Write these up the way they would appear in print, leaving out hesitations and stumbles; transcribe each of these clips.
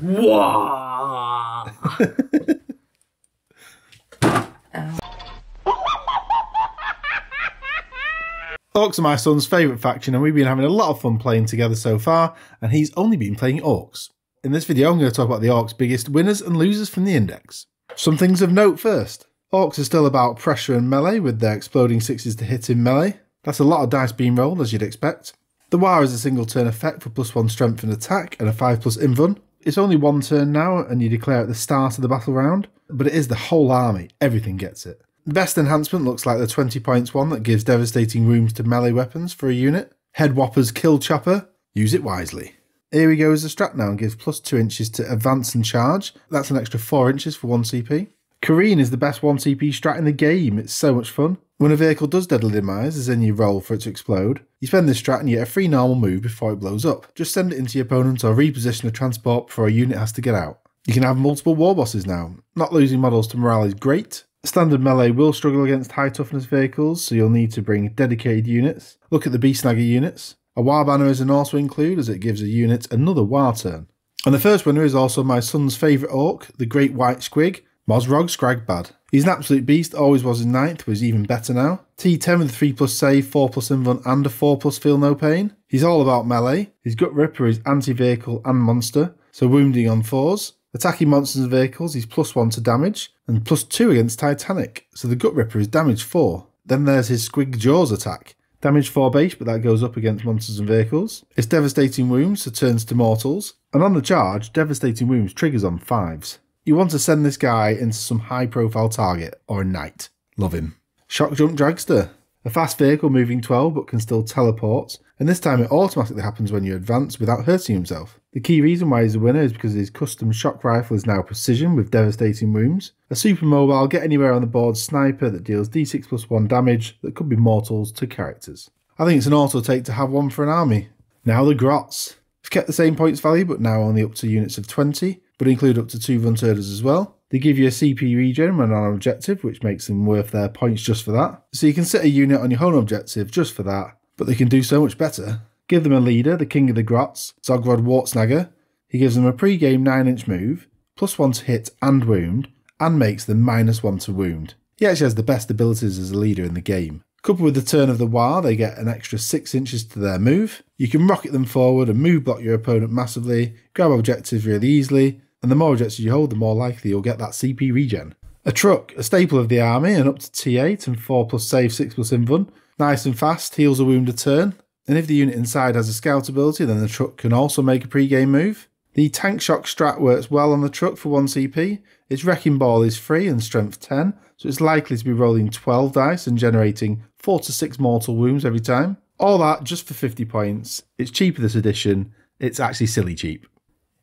Wow. Orks are my son's favourite faction, and we've been having a lot of fun playing together so far, and he's only been playing Orks. In this video I'm going to talk about the Orks' biggest winners and losers from the index. Some things of note first. Orks are still about pressure and melee with their exploding sixes to hit in melee. That's a lot of dice being rolled, as you'd expect. The War is a single turn effect for +1 strength and attack and a 5+ invuln. It's only one turn now and you declare at the start of the battle round, but it is the whole army, everything gets it. The best enhancement looks like the 20 points one that gives devastating wounds to melee weapons for a unit. Head Whopper's Kill Chopper, use it wisely. Here we go as the strat now and gives +2 inches to advance and charge. That's an extra 4 inches for 1 CP. Careen is the best 1 CP strat in the game, it's so much fun. When a vehicle does deadly demise, as in you roll for it to explode, you spend this strat and you get a free normal move before it blows up. Just send it into your opponent or reposition a transport before a unit has to get out. You can have multiple war bosses now. Not losing models to morale is great. Standard melee will struggle against high toughness vehicles, so you'll need to bring dedicated units. Look at the Beast Snagger units. A War banner is an also include, as it gives a unit another War turn. And the first winner is also my son's favourite Ork, the Great White Squig, MOZROG SKRAGBAD. He's an absolute beast, always was in 9th, but he's even better now. T10 with 3+ save, 4+ invuln and a 4+ feel no pain. He's all about melee. His Gut Ripper is anti-vehicle and monster, so wounding on 4s. Attacking monsters and vehicles, he's +1 to damage, and +2 against Titanic, so the Gut Ripper is damage 4. Then there's his Squig Jaws attack. Damage 4 base, but that goes up against monsters and vehicles. It's devastating wounds, so turns to mortals. And on the charge, devastating wounds triggers on 5s. You want to send this guy into some high profile target, or a knight. Love him. SHOKKJUMP Dragsta. A fast vehicle moving 12 but can still teleport, and this time it automatically happens when you advance without hurting himself. The key reason why he's a winner is because his custom shock rifle is now precision with devastating wounds. A super mobile get anywhere on the board sniper that deals d6+1 damage that could be mortals to characters. I think it's an auto take to have one for an army. Now the Grots. We've kept the same points value but now only up to units of 20, but include up to 2 Vunterders as well. They give you a CP regen when on an objective, which makes them worth their points just for that. So you can set a unit on your home objective just for that, but they can do so much better. Give them a leader, the king of the Grots, Zogrod Wartsnagger. He gives them a pre-game 9-inch move, +1 to hit and wound, and makes them -1 to wound. He actually has the best abilities as a leader in the game. Coupled with the turn of the War, they get an extra 6 inches to their move. You can rocket them forward and move block your opponent massively, grab objectives really easily, and the more objectives you hold, the more likely you'll get that CP regen. A TRUKK, a staple of the army, and up to T8 and 4+ save, 6+ invuln. Nice and fast, heals a wound a turn. And if the unit inside has a scout ability, then the TRUKK can also make a pre-game move. The Tank Shock strat works well on the TRUKK for 1 CP. Its Wrecking Ball is free and strength 10, so it's likely to be rolling 12 dice and generating 4 to 6 mortal wounds every time. All that just for 50 points. It's cheaper this edition. It's actually silly cheap.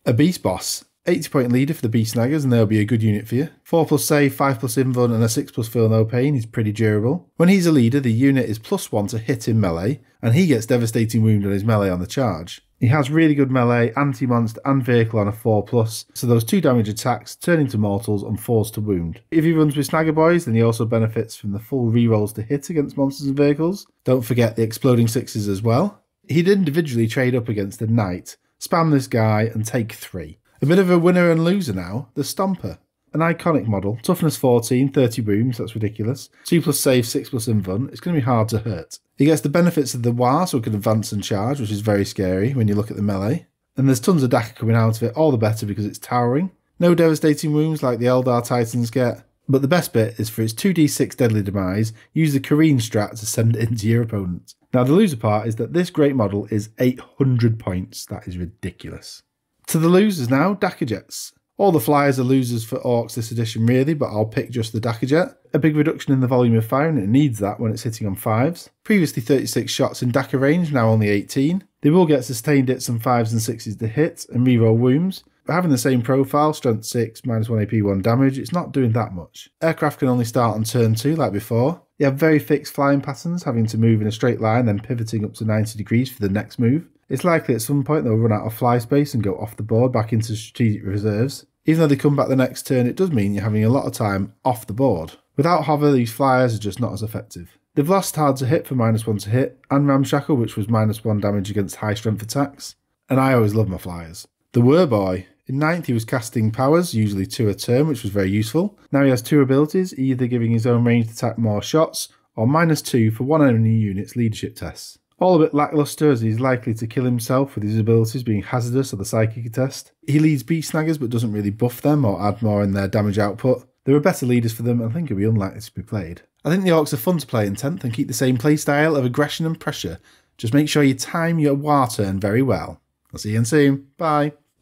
A BEASTBOSS. 80 point leader for the Beast Snaggers, and they'll be a good unit for you. 4+ save, 5+ invuln and a 6+ feel no pain. He's pretty durable. When he's a leader, the unit is +1 to hit in melee, and he gets devastating wound on his melee on the charge. He has really good melee, anti-monster and vehicle on a 4+, so those 2 damage attacks turn into mortals and 4s to wound. If he runs with Snagger Boys, then he also benefits from the full rerolls to hit against monsters and vehicles. Don't forget the exploding 6s as well. He'd individually trade up against a knight, spam this guy and take 3. A bit of a winner and loser now, the STOMPA. An iconic model, toughness 14, 30 wounds, that's ridiculous. 2+ save, 6+ invuln, it's going to be hard to hurt. He gets the benefits of the War, so he can advance and charge, which is very scary when you look at the melee. And there's tons of Dakka coming out of it, all the better because it's towering. No devastating wounds like the Eldar Titans get, but the best bit is for its 2d6 deadly demise, use the Careen strat to send it into your opponent. Now the loser part is that this great model is 800 points, that is ridiculous. To the losers now, DAKKAJETs. All the flyers are losers for Orks this edition really, but I'll pick just the DAKKAJET. A big reduction in the volume of fire, and it needs that when it's hitting on 5s. Previously 36 shots in Dakka range, now only 18. They will get sustained hits on 5s and 6s to hit and reroll wounds, but having the same profile, strength 6, -1 AP, 1 damage, it's not doing that much. Aircraft can only start on turn 2 like before. You have very fixed flying patterns, having to move in a straight line then pivoting up to 90 degrees for the next move. It's likely at some point they'll run out of fly space and go off the board back into strategic reserves. Even though they come back the next turn, it does mean you're having a lot of time off the board. Without hover, these flyers are just not as effective. They've lost hard to hit for -1 to hit, and ramshackle, which was -1 damage against high strength attacks. And I always love my flyers. The WURRBOY In 9th he was casting powers, usually 2 a turn, which was very useful. Now he has 2 abilities, either giving his own ranged attack more shots, or -2 for one enemy unit's leadership tests. All a bit lacklustre as he's likely to kill himself with his abilities being hazardous or the psychic test. He leads beast snaggers but doesn't really buff them or add more in their damage output. There are better leaders for them and I think it'll be unlikely to be played. I think the Orks are fun to play in 10th and keep the same playstyle of aggression and pressure. Just make sure you time your war turn very well. I'll see you again soon. Bye.